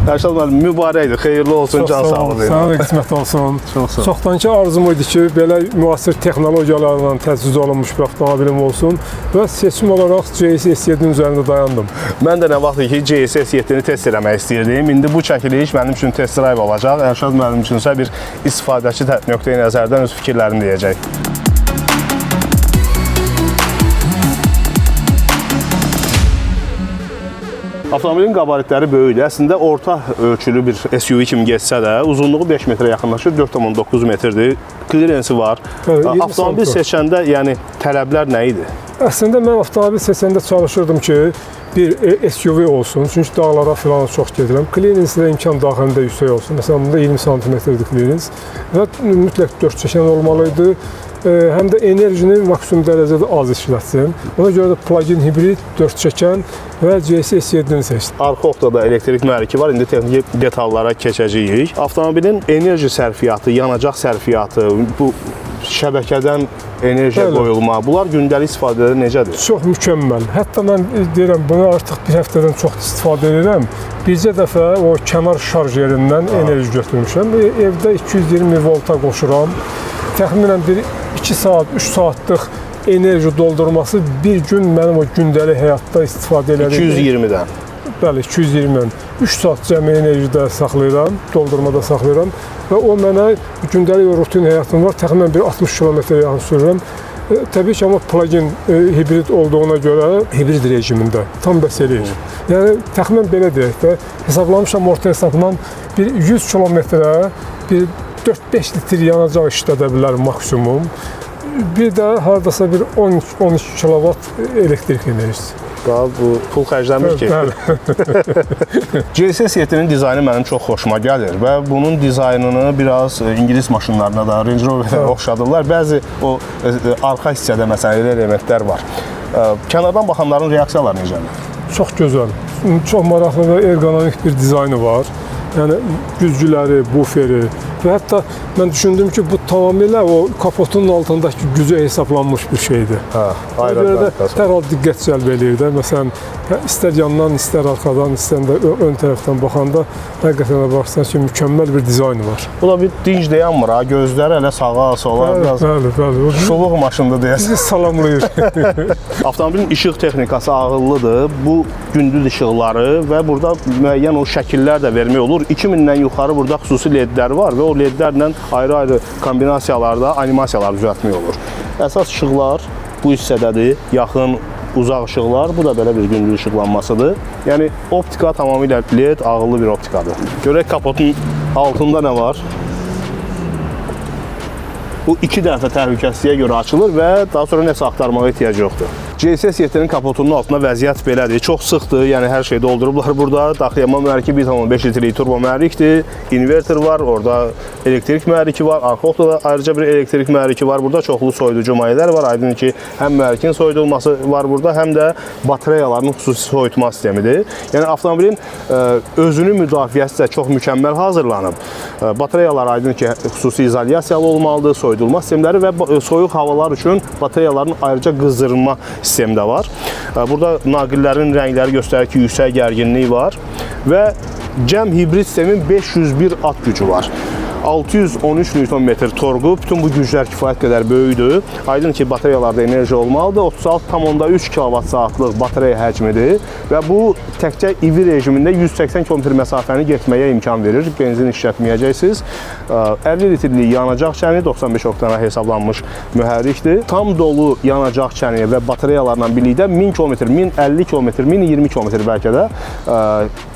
Ərşad müəllim, mübarəkdir, xeyirli olsun, can sağlığı verin. Sənə də qismət olsun. Çox sağ ol. Çoxdankı arzum idi ki, belə müasir texnologiyalarla təchiz olunmuş bir avtomobilim olsun və seçim olaraq GS S7-nin üzərində dayandım. Mən də nə vaxtdır ki, GS S7-ni test eləmək istəyirdim. İndi bu çəkiliş mənim üçün test drive olacaq. Ərşad müəllim üçünsə bir istifadəçi nöqteyi nəzərdən öz fikirlərini deyəcək. Avtomobilin qabaritləri böyükdür. Əslində orta ölçülü bir SUV kimi getsə də, uzunluğu 5 metrə yaxınlaşır, 4,9 metrdir. Klirensi var. Avtomobil seçəndə yəni tələblər nə idi? Əslində mən avtomobil seçəndə çalışırdım ki, bir SUV olsun. Çünki dağlara falan çox gedirəm. Klirensi də imkan daxilində yüksək olsun. Məsələn, bunda 20 cm-dir klirens və mütləq 4 çəkən olmalıydı. Həm də enerjini maksimum dərəcədə az işlətsin. Ona görə də plug-in hibrid, 4 çəkən və GS S7-ni seçdim. Arxa oqda elektrik mühərriki var. İndi texniki detallara keçəcəyik. Avtomobilin enerji sərfiyyatı, yanacaq sərfiyyatı, bu şəbəkədən enerjiya qoyulma, bunlar gündəlik istifadədə necədir? Çox mükəmməl. Hətta mən deyirəm, bunu artıq bir həftədən çox istifadə edirəm. Bircə dəfə o kənar şarj yerindən enerji götürmüşəm. Evdə 220 volta qoşuram. Təxminən 2 saat, 3 saatlıq enerji doldurması bir gün mənim o gündəlik həyatda istifadə edəcəyim. 220-dən? Bəli, 220-dən. 3 saat cəmi enerjidə saxlayıram, doldurmada saxlayıram və o mənə gündəlik rutin həyatım var. Təxminən bir 60 kilometrə yaxın sürürəm. Təbii ki, amma plug-in hibrid olduğuna görə hibrid rejimində tam bəs eləyir. Yəni, təxminən belə deyək də, hesablamışam orta hesabla bir 100 kilometrə bir 4-5 litr yanacaq işlədə bilər maksimum. Bir də haradasa bir 12 kilovat elektrik enerjisi. Daha bu pul xərclənmir ki. GS S7-nin dizaynı mənim çox xoşuma gəlir və bunun dizaynını biraz İngilis maşınlarına da, Range Rover'ə oxşadırlar. Bəzi o arxa hissədə məsələn elə elementlər var. Kənardan baxanların reaksiyaları necədir? Çox gözəl, çox maraqlı və ergonomik bir dizaynı var. Yəni güzgüləri, buferi və hətta mən düşündüm ki, bu tamamilə o kapotunun altındakı gücə hesablanmış bir şeydir. Ona görə də dərhal diqqət cəlb eləyir də. Məsələn, istər yandan, istər arxadan, istər də ön tərəfdən baxanda həqiqətən də baxırsan ki, mükəmməl bir dizaynı var. Bu da bir dinc dayanmır ha, gözlər elə sağa, sola. Bəli. Şuluq maşında deyəsən. Bizi salamlayır. Avtomobilin işıq texnikası ağıllıdır. Bu gündüz işıqları və burada müəyyən o şəkillər də vermək olur. 2000-dən yuxarı burada xüsusi ledlər var və o ledlərlə ayrı-ayrı kombinasiyalarda animasiyalar düzəltmək olur. Əsas işıqlar bu hissədədir, yaxın, uzaq işıqlar. Bu da belə bir gündüz işıqlanmasıdır. Yəni, optika tamamilə led, ağıllı bir optikadır. Görək kapotun altında nə var? Bu 2 dəfə təhlükəsizliyə görə açılır və daha sonra nəsə axtarmağa ehtiyac yoxdur. GS S7-nin kapotunun altında vəziyyət belədir. Çox sıxdır, yəni hər şey doldurublar burada. Daxiliyama mühərriki 1,5 litrlik turbo mühərrikdir. Inverter var, orada elektrik mühərriki var. Arxa oqda ayrıca bir elektrik mühərriki var. Burada çoxlu soyuducu mayelər var. Aydın ki, həm mühərrikin soyudulması var burada, həm də batareyaların xüsusi soyutma sistemidir. Yəni avtomobilin özünün müdafiəsi də çox mükəmməl hazırlanıb. Batareyalar aydın ki, xüsusi izolyasiyalı olmalıdır, soyudulma sistemləri və soyuq havalar üçün batareyaların ayrıca qızdırılma sistemi də var. Burada naqillərin rəngləri göstərir ki, yüksək gərginlik var və cəm hibrid sistemin 501 at gücü var. 613 Nm torqu, bütün bu güclər kifayət qədər böyükdür. Aydın ki, batareyalarda enerji olmalıdır. 36,3 kWh-lıq batareya həcmidir və bu təkcə EV rejimində 180 km məsafəni getməyə imkan verir. Benzin işlətməyəcəksiniz. 50 litrlik yanacaq çəni, 95 oktana hesablanmış mühərrikdir. Tam dolu yanacaq çəni və batareyalarla birlikdə 1000 km, 1050 km, 1020 km bəlkə də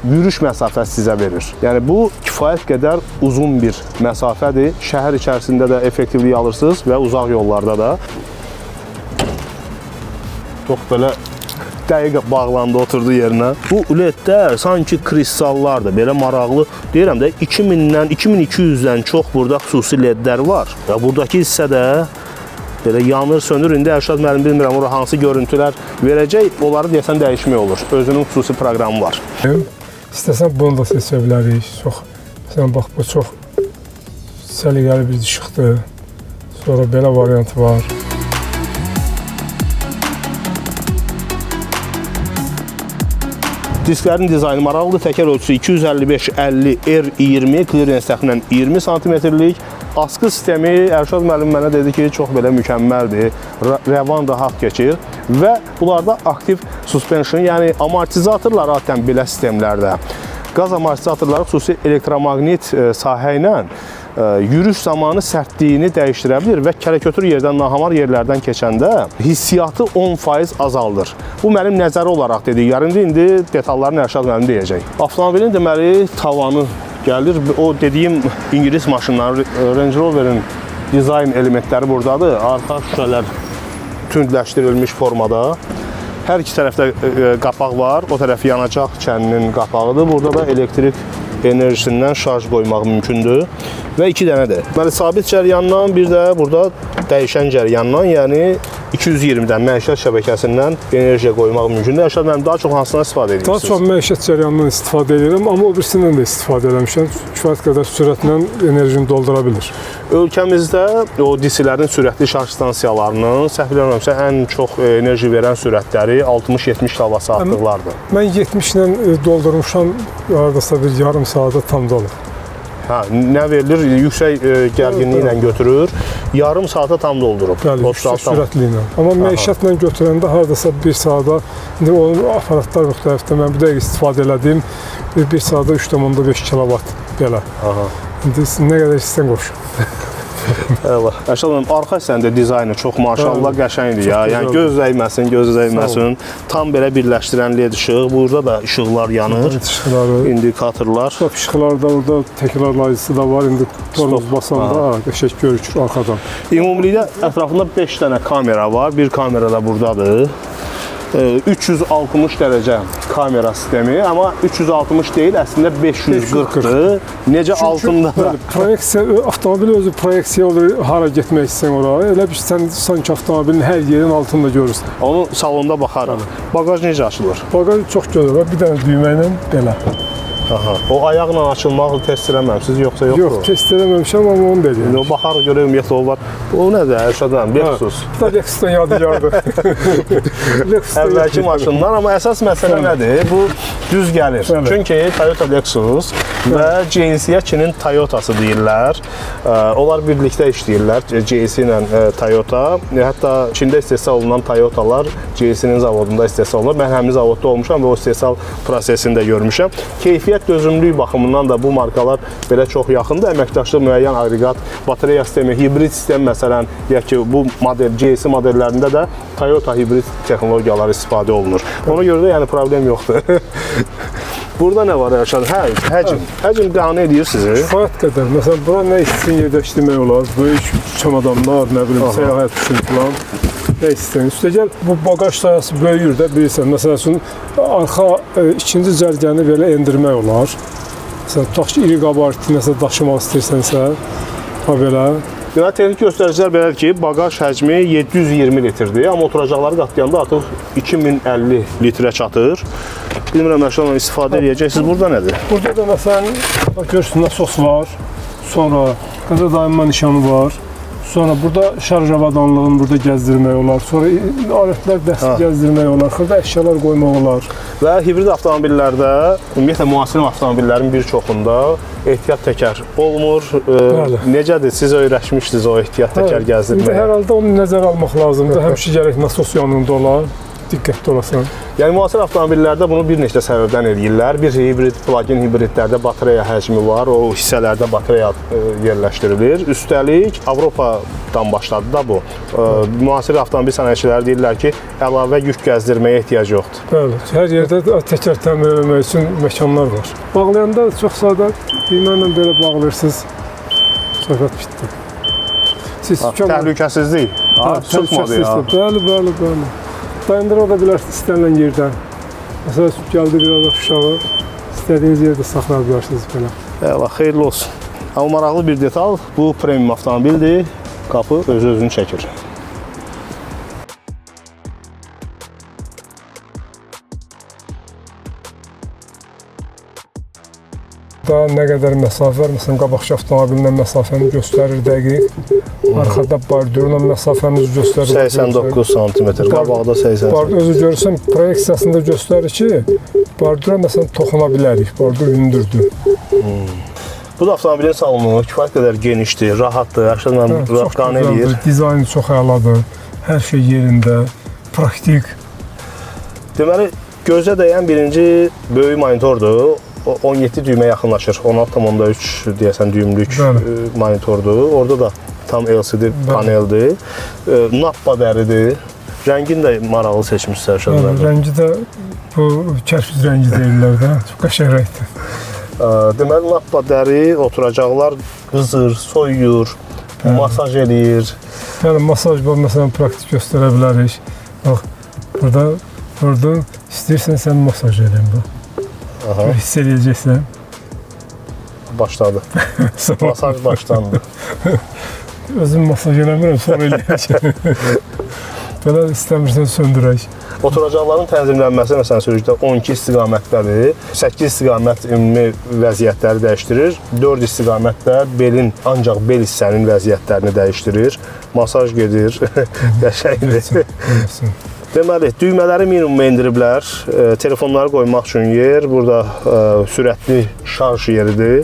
yürüyüş məsafəsi sizə verir. Yəni bu kifayət qədər uzun bir məsafədir. Şəhər içərisində də effektivlik alırsınız və uzaq yollarda da. Çox belə dəqiq bağlandı, oturdu yerinə. Bu ledlər sanki kristallardır, belə maraqlı. Deyirəm də 2000-dən, 2200-dən çox burada xüsusi ledlər var. Və buradakı hissədə belə yanır, sönür. İndi Ərşad müəllim bilmirəm, ora hansı görüntülər verəcək, onları deyəsən dəyişmək olur. Özünün xüsusi proqramı var. İstəsən bunu da seçə bilərik. Məsələn, bax, bu çox səliqəli bir işıqdır. Sonra belə variant var. Disklərin dizaynı maraqlıdır. Təkər ölçüsü 255-50 R20, clearance təxminən 20 sm-lik. Askı sistemi Ərşad müəllim mənə dedi ki, çox belə mükəmməldir, rəvan rahat keçir və bunlarda aktiv suspension, yəni amortizatorlar adətən belə sistemlərdə. Qaz amortizatorları xüsusi elektromaqnit sahə ilə yürüyüş zamanı sərtliyini dəyişdirə bilir və kərəkötür yerdən, nahamar yerlərdən keçəndə hissiyatı 10% azaldır. Bu mənim nəzəri olaraq dediklərimdir. İndi detallarını Ərşad müəllim deyəcək. Avtomobilin deməli tavanı gəlir. O dediyim İngilis maşınları, Range Rover'in dizayn elementləri buradadır. Arxa şüşələr tündləşdirilmiş formada. Hər iki tərəfdə qapaq var. O tərəf yanacaq kəninin qapağıdır. Burada da elektrik enerjisindən şarj qoymaq mümkündür. Və 2 dənədir. Deməli, sabit cəryandan, bir də burada dəyişən cəryandan, yəni 220-dən məişət şəbəkəsindən enerjiya qoymaq mümkündür. Ərşad müəllim, daha çox hansından istifadə edirsiniz? Daha çox məişət cəryanından istifadə edirəm, amma o birisindən də istifadə eləmişəm. Kifayət qədər sürətlə enerjini doldura bilir. Ölkəmizdə o DC-lərin sürətli şarj stansiyalarının səhv eləmirəmsə ən çox enerji verən sürətləri 60-70 kWh-lıqlardır. Mən 70 ilə doldurmuşam, hardasa bir yarım saata tam dolur. Nə verilir? Yüksək gərginliklə götürür. Yarım saata tam doldurub. Bəli, yüksək sürətli ilə. Amma məişətlə götürəndə hardasa 1 saata, indi onun aparatlar müxtəlifdir. Mən bu dəqiq istifadə elədiyim 1 saata 3,5 kW belə. İndi nə qədər istəyən qoşun. Ərşad müəllim, arxa hissəndə dizaynı çox maşallah qəşəngdir ya. Yəni göz dəyməsin. Tam belə birləşdirən LED işıq. Burada da işıqlar yanır. İndikatorlar. İşıqlarda orada təkrarlayıcısı da var. İndi tormoz basanda qəşəng görükür arxadan. Ümumilikdə ətrafında 5 dənə kamera var. Bir kamera da buradadır. 360 dərəcə kamera sistemi, amma 360 deyil, əslində 540-dır. Necə altında da. Proyeksiya, avtomobil özü proyeksiya olur, hara getmək istəyən oraya. Elə bir sən sanki avtomobilin hər yerin altında görürsən. Onu salonda baxarıq. Bagaj necə açılır? Bagaj çox gözəl, bir dənə düymə ilə belə. O ayaqla açılmağı test eləməmisiz, yoxsa yoxdur? Yox, test eləməmişəm, amma onu da eləyəm. O baxarıq, görək ümumiyyətlə o var. O nədir, Ərşad müəllim? Lexus. Bu da Lexusdan yadigardır. Əvvəlki maşınlar, amma əsas məsələ nədir? Bu düz gəlir. Çünki Toyota Lexus və JC-yə Çinin Toyotası deyirlər. Onlar birlikdə işləyirlər, JC ilə Toyota. Hətta Çində istehsal olunan Toyotalar JC-nin zavodunda istehsal olunur. Mən həmin zavodda olmuşam və o istehsal prosesini də görmüşəm. Keyfiyyət dözümlülük baxımından da bu markalar belə çox yaxındır. Əməkdaşlıq müəyyən aqreqat, batareya sistemi, hibrid sistem məsələn, deyək ki, bu model JC modellərində də Toyota hibrid texnologiyaları istifadə olunur. Ona görə də yəni problem yoxdur. Burada nə var Ərşad? Həcm. Həcm qane edir sizi. Kifayət qədər. Məsələn, bura nə istəyin yerləşdirmək olar? Böyük çamadanlar, nə bilim, səyahət üçün falan. Nə istəyin. Üstəgəl bu bagaj sayəsi böyüyür də, bilirsən. Məsəl üçün, arxa ikinci cərgəni belə endirmək olar. Məsələn, tutaq ki, iri qabaritli nəsə daşımaq istəyirsənsə, belə. Deməli, texnik göstəricilər belədir ki, bagaj həcmi 720 litrdir, amma oturacaqları qatlayanda artıq 2050 litrə çatır. Bilmirəm, Ərşad müəllim istifadə edəcəksiniz. Burada nədir? Burada da məsələn, görürsünüz, sos var, sonra qəza dayanma nişanı var, sonra burada şarj avadanlığını burada gəzdirmək olar, sonra alətlər dəsti gəzdirmək olar, xırda əşyalar qoymaq olar. Və hibrid avtomobillərdə, ümumiyyətlə müasir avtomobillərin bir çoxunda ehtiyat təkər olmur. Necədir? Siz öyrəşmişdiniz o ehtiyat təkər gəzdirməyə. Hər halda onu nəzərə almaq lazımdır. Həmişə gərək nasos yanında olar, diqqətli olasan. Yəni müasir avtomobillərdə bunu bir neçə səbəbdən eləyirlər. Bir hibrid, plug-in hibridlərdə batareya həcmi var, o hissələrdə batareya yerləşdirilir. Üstəlik Avropadan başladı da bu. Müasir avtomobil sənayəçiləri deyirlər ki, əlavə yük gəzdirməyə ehtiyac yoxdur. Bəli, hər yerdə təkər təmin etmək üçün məkanlar var. Bağlayanda çox sadə düymə ilə belə bağlayırsınız. Söhbət bitdi. Təhlükəsizlik. Bəli. Dayandıra da bilərsiniz istənilən yerdə. Məsələn, gəldi bir adam uşağı, istədiyiniz yerdə saxlaya bilərsiniz belə. Xeyirli olsun. Amma maraqlı bir detal, bu premium avtomobildir, qapı özünü çəkir. burada nə qədər məsafə var, məsələn, qabaqçı avtomobillə məsafəni göstərir dəqiq. Arxada bordürlə məsafəmizi göstərir. 89 sm, qabaqda 80 sm. Özü görürsən, proyeksiyasında göstərir ki, bordüra məsələn toxuna bilərik, bordür hündürdür. Bu da avtomobilin salonu kifayət qədər genişdir, rahatdır, aşağıdan rahatqan eləyir. Dizaynı çox əladır, hər şey yerində, praktik. Deməli, gözə dəyən birinci böyük monitordur. 17 düymə yaxınlaşır. 16,3 deyəsən düymlük monitordur. Orada da tam LCD paneldir. Nappa dəridir. Rəngini də maraqlı seçmişsiniz aşağıdan. Rəngi də bu kərpic rəngi deyirlər də, çox qəşəng rəngdir. Deməli, nappa dəri, oturacaqlar qızır, soyuyur, masaj eləyir. Yəni, masaj var, məsələn, praktik göstərə bilərik. Bax, burada istəyirsən sən masaj edin bu. Hiss edəcəksən. Başladı. Masaj başlandı. Özüm masaj eləmirəm, son eləyəcəm. Belə istəmirsən söndürək. Oturacaqların tənzimlənməsi məsələn sürücüdə 12 istiqamətdədir. 8 istiqamət ümumi vəziyyətləri dəyişdirir. 4 istiqamətdə belin, ancaq bel hissənin vəziyyətlərini dəyişdirir. Masaj gedir. Qəşəngdir. Deməli, düymələri minimuma endiriblər. Telefonları qoymaq üçün yer. Burada sürətli şarj yeridir.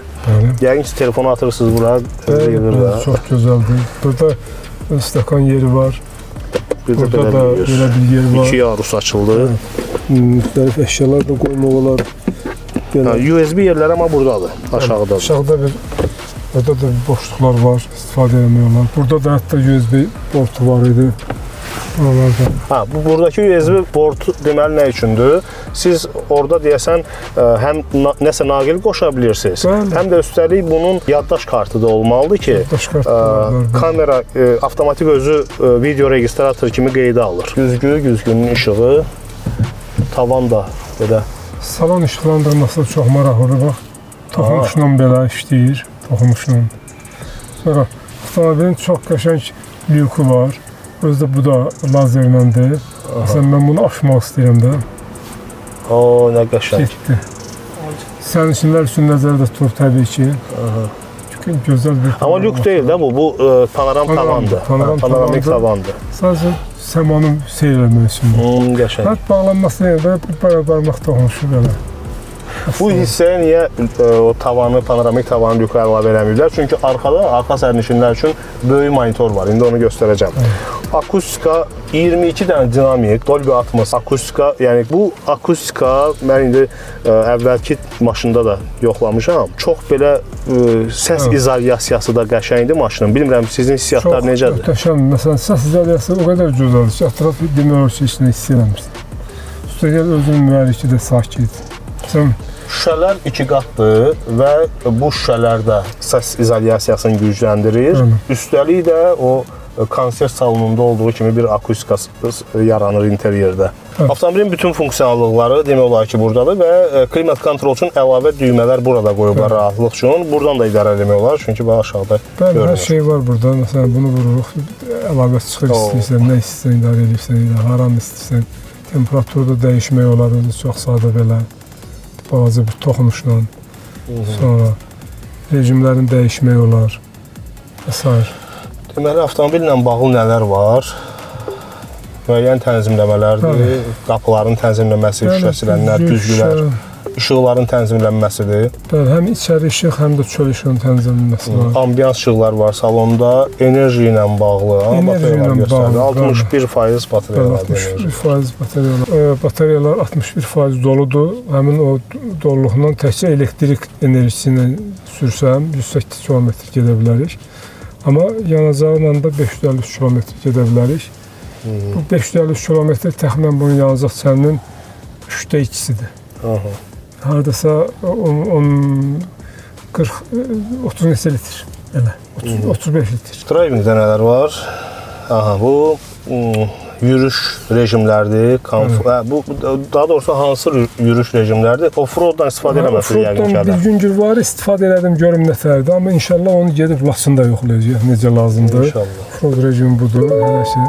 Yəqin ki, telefonu atırırsınız bura. Çox gözəldir. Burada stakan yeri var. Burada da belə bir yer var. 2 yarus açıldı. Müxtəlif əşyalar da qoymaq olar. USB yerləri amma buradadır, aşağıdadır. Aşağıda burada da boşluqlar var, istifadə etmək olar. Burada da hətta USB portu var idi. Buradakı USB portu deməli nə üçündür? Siz orada deyəsən həm nəsə naqil qoşa bilirsiniz, həm də üstəlik bunun yaddaş kartı da olmalıdır ki, kamera avtomatik özü video registrator kimi qeydə alır. Güzgünün işığı, tavan da belə. Salon işıqlandırması çox maraqlıdır, bax. Toxunuşla belə işləyir, toxunuşla. Sonra avtomobilin çox qəşəng lyuku var. Özdə bu da lazerləndir. Məsələn, mən bunu aşmaq istəyirəm də. Nə qəşəng. Getdi. Sərnişinlər üçün nəzərdə tutulur təbii ki. Çünki gözəl bir... Amma lyuk deyil də bu, panoram tavandır. Panoramik tavandır. Sadəcə səmanı seyr eləmək üçün. Qəşəng. Hətta bağlanması deyil də, bir barmaq toxunuşu belə. Bu hissəyə niyə o tavanı, panoramik tavanı lyuka əlavə eləməyiblər? Çünki arxa sərnişinlər üçün böyük monitor var. İndi onu göstərəcəm. Akustika 22 dənə dinamik, Dolby Atmos akustika, yəni bu akustika mən indi əvvəlki maşında da yoxlamışam. Çox belə səs izolyasiyası da qəşəngdir maşının. Bilmirəm sizin hissiyatlar necədir? Çox möhtəşəm. Məsələn, səs izolyasiyası o qədər gözəldir ki, ətrafı demək olar ki, heç nə hiss eləmirsən. Üstəgəl özünün mühərriki də sakit. Şüşələr 2 qatdır və bu şüşələrdə səs izolyasiyasını gücləndirir. Üstəlik də o konsert salonunda olduğu kimi bir akustika yaranır interyerdə. Avtomobilin bütün funksiyonallıqları demək olar ki, buradadır və klimat kontrol üçün əlavə düymələr burada qoyublar rahatlıq üçün. Buradan da idarə etmək olar, çünki bu aşağıda görünür. Hər şey var burada. Məsələn, bunu vururuq, əlavə çıxır istəyirsən, nə istəyirsən idarə edirsən, haram istəyirsən. Temperaturda dəyişmək olar, çox sadə belə. Balaca bir toxunuşla. Sonra rejimlərini dəyişmək olar və s. Deməli, avtomobillə bağlı nələr var? Müəyyən tənzimləmələrdir, qapıların tənzimləməsi, şüşəsilənlər, güzgülər, işıqların tənzimlənməsidir. Həm içəri işıq, həm də çöl işığının tənzimlənməsi var. Ambiyans işıqlar var salonda, enerji ilə bağlı, batareyalar göstərir. 61% batareyalar. 61% batareyalar. Batareyalar 61% doludur. Həmin o doluluqdan təkcə elektrik enerjisi ilə sürsəm 108 km gedə bilərik. Amma yanacaqla da 553 km gedə bilərik. Bu 553 km təxminən bunun yanacaq çəninin 3də 2-sidir. Haradasa 30 neçə litr, elə, 35 litr. Drivingdə nələr var? Bu yürüyüş rejimlərdir, bu daha doğrusu hansı yürüyüş rejimlərdir? Offroaddan istifadə eləməsi yəqin ki. Bir gün var, istifadə elədim, görüm nətərdir, amma inşallah onu gedib Laçında yoxlayacaq, necə lazımdır. Offroad rejimi budur, hələ şey.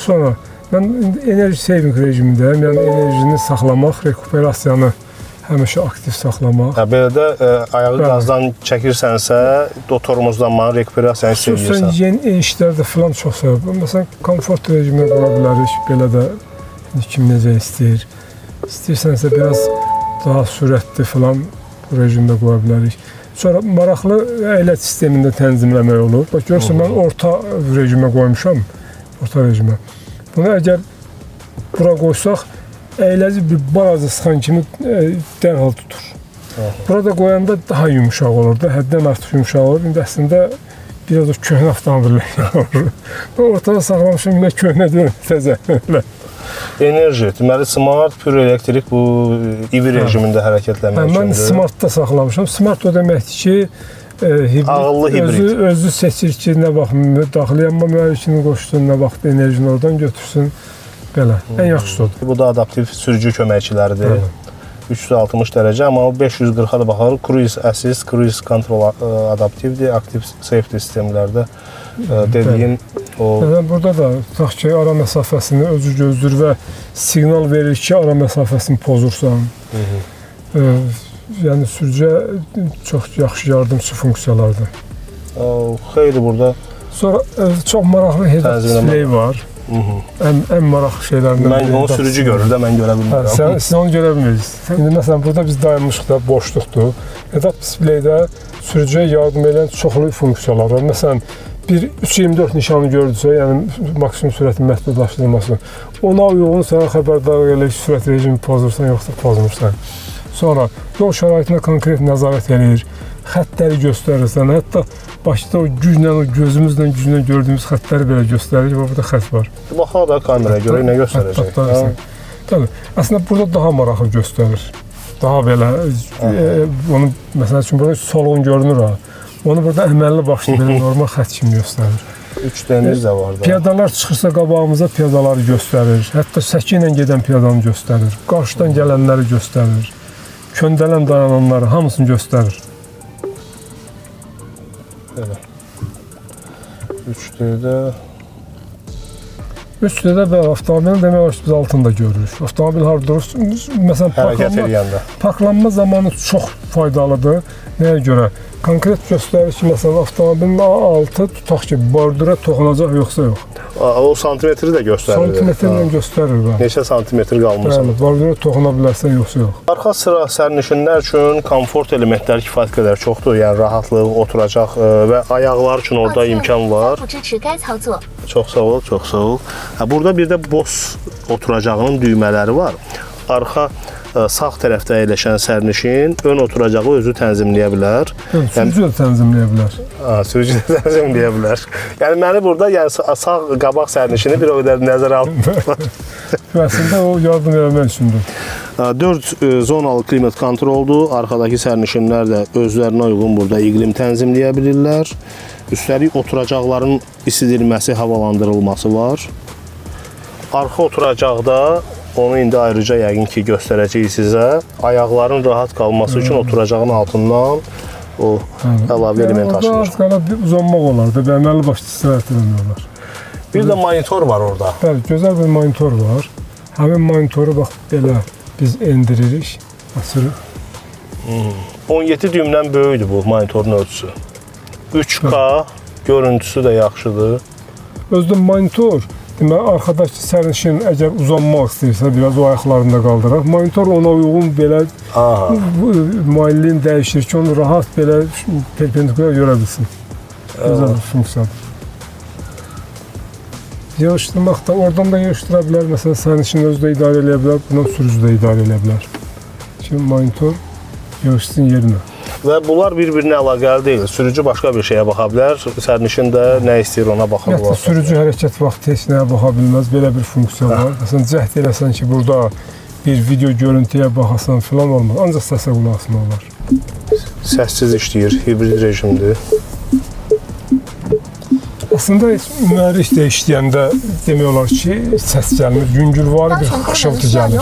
Sonra mən enerji saving rejimindəyim, yəni enerjini saxlamaq, rekuperasiyanı həmişə aktiv saxlamaq. Belə də ayağı qazdan çəkirsənsə, tormozlanmanı, rekuperasiyanı hiss Xüsusən edirsən. yeni işlərdə filan çox səbəb. Məsələn, komfort rejiminə qoya bilərik. Belə də kim necə istəyir. İstəyirsənsə biraz daha sürətli filan rejimdə qoya bilərik. Sonra maraqlı əyləc sistemində tənzimləmək olur. Bax görürsən, mən orta rejimə qoymuşam. Orta rejimə. Bunu əgər bura qoysaq, əyləci bir balaca sıxan kimi dərhal tutur. Burada qoyanda daha yumuşaq olur da, həddən artıq yumuşaq olur. İndi əslində biraz o köhnə avtomobillər olur. Ortada saxlamışım, yine köhnə deyil, təzə. Enerji, deməli smart, pür elektrik bu EV rejimində hərəkətlənmək üçündür. Mən smartda saxlamışam. Smart o deməkdir ki, ağıllı hibrid. Özü seçir ki, nə vaxt daxili yanma mühərrikini qoşsun, nə vaxt enerjini oradan götürsün. Belə, ən yaxşısı odur. Bu da adaptiv sürücü köməkçiləridir. 360 dərəcə, amma o 540-a da baxar. Cruise assist, cruise control adaptivdir, aktiv safety sistemlərdə dediyin o... Burada da tutaq ki, ara məsafəsini özü gözlür və siqnal verir ki, ara məsafəsini pozursan. Yəni sürücüyə çox yaxşı yardımçı funksiyalardır. Xeyli burada... Sonra çox maraqlı head-up display var. Ən maraqlı şeylərdən mən onu sürücü görür də, mən görə bilmirəm. Siz onu görə bilmirsiniz. İndi məsələn, burada biz dayanmışıq da, boşluqdur. Head-up displaydə sürücüyə yardım edən çoxlu funksiyalar var. Məsələn, bir 3.24 nişanı gördüsə, yəni maksimum sürətin məhdudlaşdırılması, ona uyğun sənə xəbərdar elə sürət rejimi pozursan, yoxsa pozmursan. Sonra yol şəraitində konkret nəzarət edir, xəttləri göstərirsən, hətta başda o güclə, o gözümüzlə gördüyümüz xəttləri belə göstərir ki, burada xətt var. Baxaq da kameraya görə nə göstərəcək? Tabii, əslində burada daha maraqlı göstərir. Daha belə, onu məsəl üçün burada solğun görünür ha. Onu burada əməlli başlı belə normal xətt kimi göstərir. 3 dəniz də var da. Piyadalar çıxırsa qabağımıza piyadaları göstərir. Hətta səki ilə gedən piyadanı göstərir. Qarşıdan gələnləri göstərir. Köndələn dayananları hamısını göstərir. Belə. 3D-də... 3D-də və avtomobilin demək olar ki, biz altında görürük. Avtomobil harada durur? Məsələn, hərəkət edəndə. Parklanma zamanı çox faydalıdır. Nəyə görə? Konkret göstərir ki, məsələn, avtomobilin altı tutaq ki, bordura toxunacaq yoxsa yox. O santimetri də göstərir. Santimetrlə göstərir. Neçə santimetr qalmışsa. Bəli, bordura toxuna bilərsən yoxsa yox. Arxa sıra sərnişinlər üçün komfort elementləri kifayət qədər çoxdur. Yəni rahatlıq, oturacaq və ayaqlar üçün orada imkan var. Çox sağ ol, çox sağ ol. Burada bir də boss oturacağının düymələri var. Arxa sağ tərəfdə əyləşən sərnişin ön oturacağı özü tənzimləyə bilər. Sürücü də tənzimləyə bilər. Sürücü də tənzimləyə bilər. Yəni məni burada sağ qabaq sərnişini bir o qədər nəzərə alıb. Əslində o yardım eləmək üçündür. 4 zonalı klimat kontroldur. Arxadakı sərnişinlər də özlərinə uyğun burada iqlim tənzimləyə bilirlər. Üstəlik oturacaqların isidilməsi, havalandırılması var. Arxa oturacaqda onu indi ayrıca yəqin ki göstərəcəyik sizə. Ayaqların rahat qalması üçün oturacağın altından o əlavə element açılır. Orada az qala bir uzanmaq olar da, əməlli başlı istirahət eləmək. Bir də monitor var orada. Bəli, gözəl bir monitor var. Həmin monitoru bax belə biz endiririk, açırıq. 17 düymdən böyükdür bu monitorun ölçüsü. 3K görüntüsü də yaxşıdır. Özdə monitor, deməli, arxadakı sərnişin əgər uzanmaq istəyirsə, biraz o ayaqlarında qaldıraq. Monitor ona uyğun belə müayinliyin dəyişir ki, onu rahat belə perpendikular görə bilsin. Gözəl bir funksiyadır. Yığışdırmaq da, oradan da yığışdıra bilər. Məsələn, sərnişin özü də idarə edə bilər, bundan sürücü də idarə edə bilər. Şimdi monitor yığışsın yerinə. Və bunlar bir-birinə əlaqəli deyil. Sürücü başqa bir şeyə baxa bilər, sərnişin də nə istəyir ona baxa bilər. Sürücü hərəkət vaxtı heç nəyə baxa bilməz. Belə bir funksiya var. Məsələn, cəhd eləsən ki, burada bir video görüntüyə baxasan filan olmaz. Ancaq səsə qulaq asmaq olar. Səssiz işləyir, hibrid rejimdir. Əslində, mühərrik də işləyəndə demək olar ki, səs gəlmir. Yüngülvari bir xışıltı gəlir.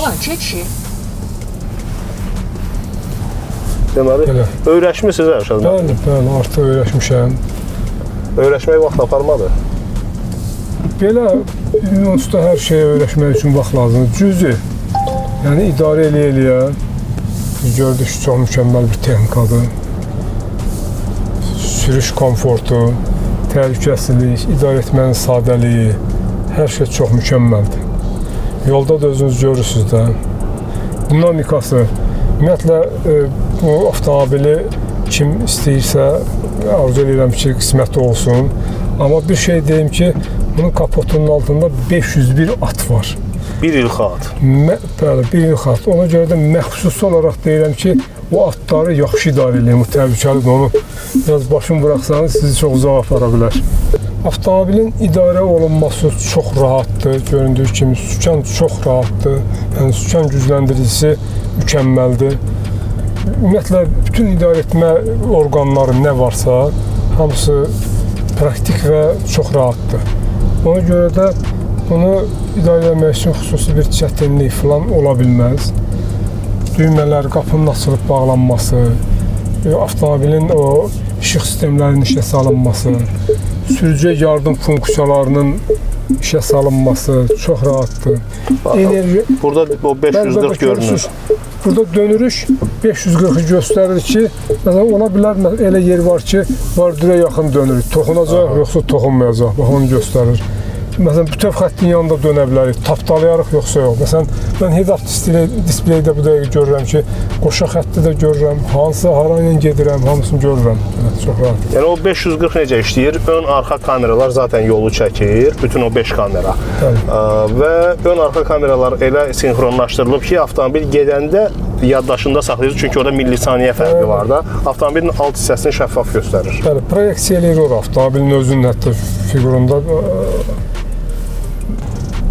Deməli, öyrəşmisiniz Ərşad? Bəli, artıq öyrəşmişəm. Öyrəşmək vaxt aparmadır? Belə, onsuz da hər şeyə öyrəşmək üçün vaxt lazımdır. Cüzi, yəni idarə eləyə-eləyə Biz gördük ki, çox mükəmməl bir texnikadır. Sürüş komfortu, təhlükəsizlik, idarə etmənin sadəliyi, hər şey çox mükəmməldir. Yolda da özünüz görürsünüz də. Dinamikası, ümumiyyətlə bu avtomobili kim istəyirsə, arzu edirəm ki, qisməti olsun. Amma bir şey deyim ki, bunun kapotunun altında 501 at var. Bir ilxat. Bəli, bir ilxat. Ona görə də məxsusi olaraq deyirəm ki, o atları yaxşı idarə edin. Bu təhlükəlidir, onu biraz başını buraxsanız sizi çox uzağa apara bilər. Avtomobilin idarə olunması çox rahatdır. Göründüyü kimi sükan çox rahatdır. Yəni sükan gücləndiricisi mükəmməldir. Ümumiyyətlə bütün idarə etmə orqanları nə varsa, hamısı praktik və çox rahatdır. Ona görə də bunu idarə etmək üçün xüsusi bir çətinlik falan ola bilməz. Düymələr, qapının açılıb bağlanması, avtomobilin o işıq sistemlərinin işə salınması, sürücüyə yardım funksiyalarının işə salınması çox rahatdır. Enerji... Burada o 540 görünür. Burada dönürük 540-ı göstərir ki, məsələn, ona bilər elə yer var ki, bordürə yaxın dönürük. Toxunacaq, yoxsa toxunmayacaq. Bax, onu göstərir. Məsələn, bütöv xəttin yanında dönə bilərik. Tapdalayarıq, yoxsa yox. Məsələn, mən head-up displeydə bu dəqiqə görürəm ki, qoşa xətti də görürəm. Hansı, hara ilə gedirəm, hamısını görürəm. Çox rahat. Yəni o 540 necə işləyir? Ön, arxa kameralar zaten yolu çəkir. Bütün o 5 kamera. Və ön, arxa kameralar elə sinxronlaşdırılıb ki, avtomobil gedəndə yaddaşında saxlayır. Çünki orada millisaniyə fərqi var da. Avtomobilin alt hissəsini şəffaf göstərir. Bəli, proyeksiya eləyir o avtomobilin özünün hətta fiqurunda.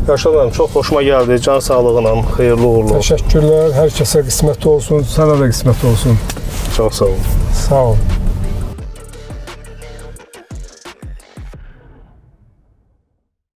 Yaşar müəllim, çox xoşuma gəldi. Can sağlığına, xeyirli uğurlu. Təşəkkürlər. Hər kəsə qismət olsun, sənə də qismət olsun. Çox sağ olun. Sağ ol.